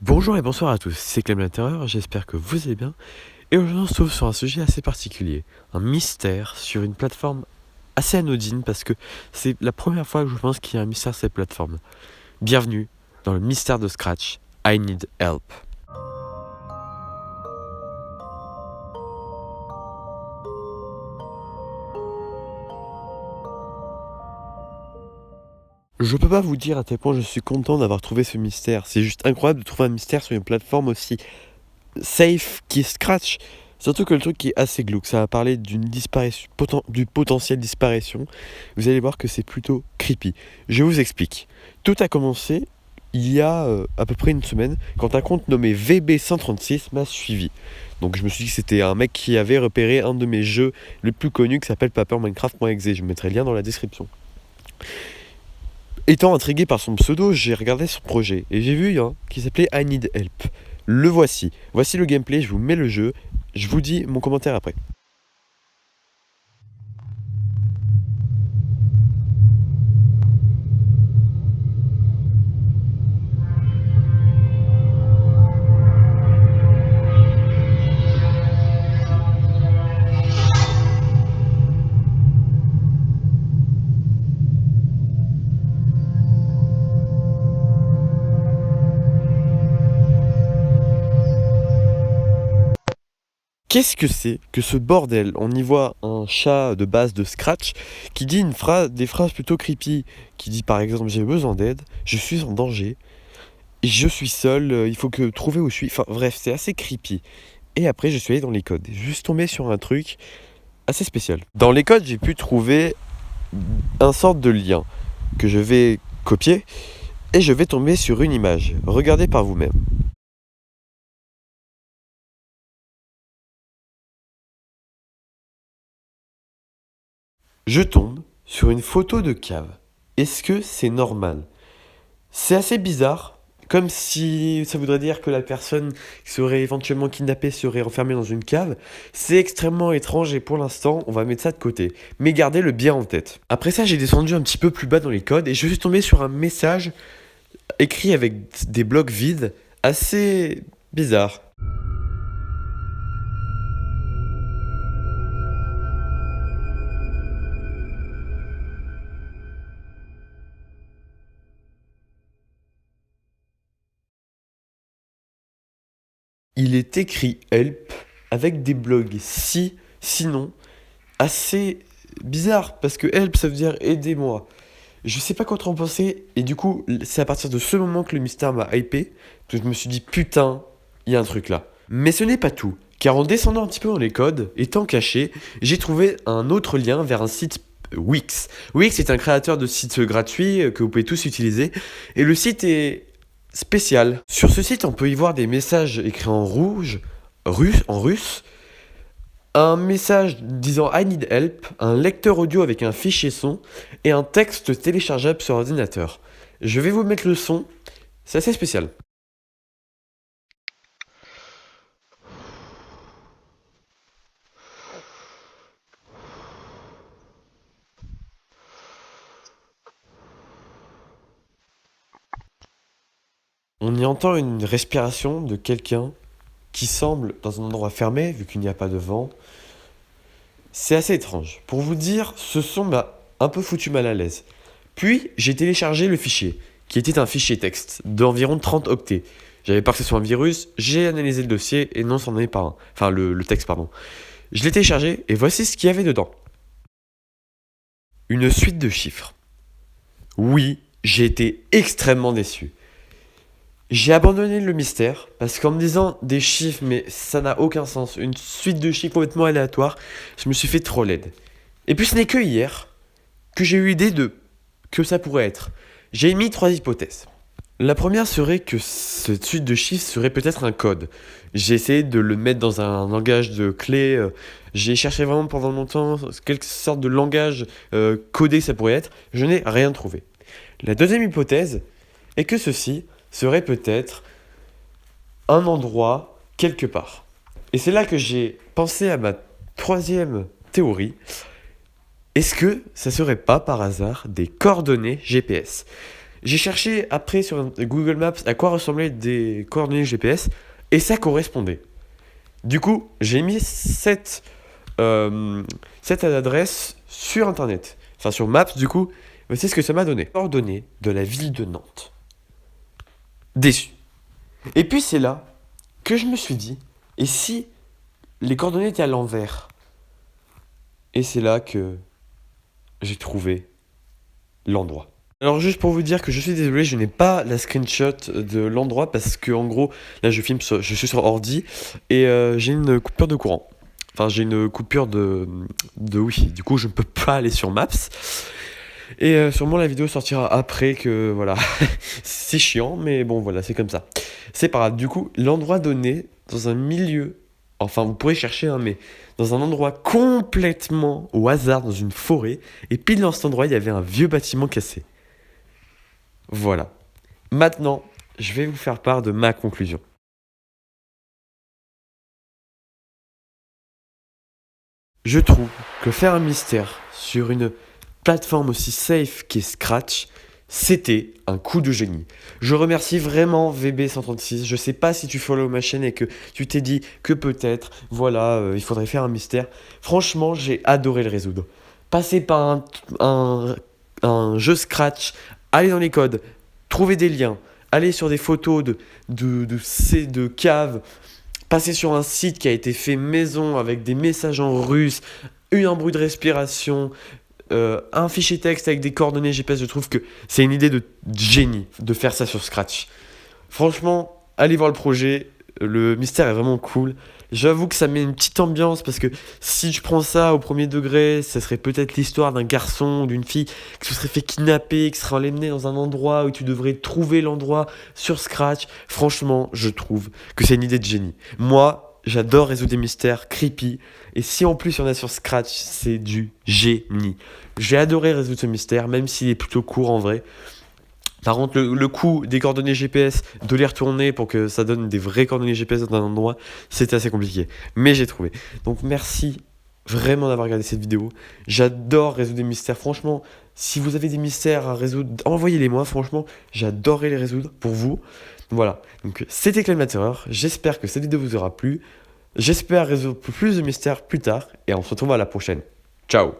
Bonjour et bonsoir à tous, c'est Clem l'Intérieur, j'espère que vous allez bien. Et aujourd'hui on se trouve sur un sujet assez particulier, un mystère sur une plateforme assez anodine parce que c'est la première fois que je pense qu'il y a un mystère sur cette plateforme. Bienvenue dans le mystère de Scratch, I Need Help. Je peux pas vous dire à quel point je suis content d'avoir trouvé ce mystère, c'est juste incroyable de trouver un mystère sur une plateforme aussi safe qui est Scratch. Surtout que le truc qui est assez glauque, ça va parler d'une disparition, du potentiel disparition. Vous allez voir que c'est plutôt creepy. Je vous explique. Tout a commencé il y a à peu près une semaine quand un compte nommé VB136 m'a suivi. Donc je me suis dit que c'était un mec qui avait repéré un de mes jeux les plus connus qui s'appelle paperminecraft.exe. Je vous mettrai le lien dans la description. Étant intrigué par son pseudo, j'ai regardé son projet et j'ai vu qui s'appelait I Need Help. Le voici. Voici le gameplay, je vous mets le jeu. Je vous dis mon commentaire après. Qu'est-ce que c'est que ce bordel? On y voit un chat de base de Scratch qui dit des phrases plutôt creepy, qui dit par exemple j'ai besoin d'aide, je suis en danger, je suis seul, il faut que trouver où je suis. Enfin bref, c'est assez creepy. Et après je suis allé dans les codes, je suis juste tombé sur un truc assez spécial. Dans les codes, j'ai pu trouver un sorte de lien que je vais copier et je vais tomber sur une image. Regardez par vous-même. Je tombe sur une photo de cave. Est-ce que c'est normal? C'est assez bizarre, comme si ça voudrait dire que la personne qui serait éventuellement kidnappée serait enfermée dans une cave. C'est extrêmement étrange et pour l'instant, on va mettre ça de côté. Mais gardez-le bien en tête. Après ça, j'ai descendu un petit peu plus bas dans les codes et je suis tombé sur un message écrit avec des blocs vides assez bizarre. Il est écrit help avec des blogs sinon, assez bizarre parce que help ça veut dire aidez-moi. Je sais pas quoi trop en penser et du coup c'est à partir de ce moment que le mystère m'a hypé que je me suis dit putain, il y a un truc là. Mais ce n'est pas tout, car en descendant un petit peu dans les codes, étant caché, j'ai trouvé un autre lien vers un site Wix. Wix est un créateur de sites gratuits que vous pouvez tous utiliser et le site est spécial. Sur ce site, on peut y voir des messages écrits en rouge, en russe, un message disant I need help, un lecteur audio avec un fichier son et un texte téléchargeable sur ordinateur. Je vais vous mettre le son, c'est assez spécial. On y entend une respiration de quelqu'un qui semble dans un endroit fermé vu qu'il n'y a pas de vent. C'est assez étrange. Pour vous dire, ce son m'a un peu foutu mal à l'aise. Puis, j'ai téléchargé le fichier, qui était un fichier texte d'environ 30 octets. J'avais peur que ce soit un virus, j'ai analysé le dossier et non, c'en est pas un. Enfin, le texte, pardon. Je l'ai téléchargé et voici ce qu'il y avait dedans. Une suite de chiffres. Oui, j'ai été extrêmement déçu. J'ai abandonné le mystère parce qu'en me disant des chiffres, mais ça n'a aucun sens, une suite de chiffres complètement aléatoires, je me suis fait trop laide. Et puis ce n'est que hier que j'ai eu l'idée de que ça pourrait être. J'ai émis 3 hypothèses. La première serait que cette suite de chiffres serait peut-être un code. J'ai essayé de le mettre dans un langage de clé. J'ai cherché vraiment pendant longtemps quelle sorte de langage codé ça pourrait être. Je n'ai rien trouvé. La deuxième hypothèse est que ceci serait peut-être un endroit quelque part. Et c'est là que j'ai pensé à ma troisième théorie. Est-ce que ça serait pas par hasard des coordonnées GPS? J'ai cherché après sur Google Maps à quoi ressemblaient des coordonnées GPS et ça correspondait. Du coup, j'ai mis cette adresse sur internet, enfin sur Maps du coup. Voici ce que ça m'a donné. Coordonnées de la ville de Nantes. Déçu. Et puis c'est là que je me suis dit, et si les coordonnées étaient à l'envers? Et c'est là que j'ai trouvé l'endroit. Alors juste pour vous dire que je suis désolé, je n'ai pas la screenshot de l'endroit parce que en gros, là je suis sur ordi et j'ai une coupure de courant. Enfin, j'ai une coupure de Wi-Fi. Du coup, je ne peux pas aller sur Maps. Et sûrement la vidéo sortira après que voilà. C'est chiant, mais bon voilà, c'est comme ça. C'est pas grave. Du coup, l'endroit donné dans un milieu, enfin vous pourrez chercher, hein, mais dans un endroit complètement au hasard, dans une forêt, et pile dans cet endroit, il y avait un vieux bâtiment cassé. Voilà. Maintenant, je vais vous faire part de ma conclusion. Je trouve que faire un mystère sur une plateforme aussi safe qu'est Scratch, c'était un coup de génie. Je remercie vraiment VB136. Je sais pas si tu follow ma chaîne et que tu t'es dit que peut-être, voilà, il faudrait faire un mystère. Franchement, j'ai adoré le résoudre. Passer par un jeu Scratch, aller dans les codes, trouver des liens, aller sur des photos de caves, passer sur un site qui a été fait maison avec des messages en russe, un bruit de respiration, un fichier texte avec des coordonnées GPS, je trouve que c'est une idée de génie de faire ça sur Scratch. Franchement, allez voir le projet, le mystère est vraiment cool. J'avoue que ça met une petite ambiance parce que si je prends ça au premier degré, ça serait peut-être l'histoire d'un garçon ou d'une fille qui se serait fait kidnapper, qui serait emmené dans un endroit où tu devrais trouver l'endroit sur Scratch. Franchement, je trouve que c'est une idée de génie. Moi, j'adore résoudre des mystères creepy. Et si en plus il y en a sur Scratch, c'est du génie. J'ai adoré résoudre ce mystère, même s'il est plutôt court en vrai. Par contre, le coup des coordonnées GPS, de les retourner pour que ça donne des vraies coordonnées GPS dans un endroit, c'était assez compliqué. Mais j'ai trouvé. Donc merci vraiment d'avoir regardé cette vidéo. J'adore résoudre des mystères. Franchement, si vous avez des mystères à résoudre, envoyez-les moi. Franchement, j'adorerais les résoudre pour vous. Voilà. Donc c'était Clem la Terreur. J'espère que cette vidéo vous aura plu. J'espère résoudre plus de mystères plus tard. Et on se retrouve à la prochaine. Ciao.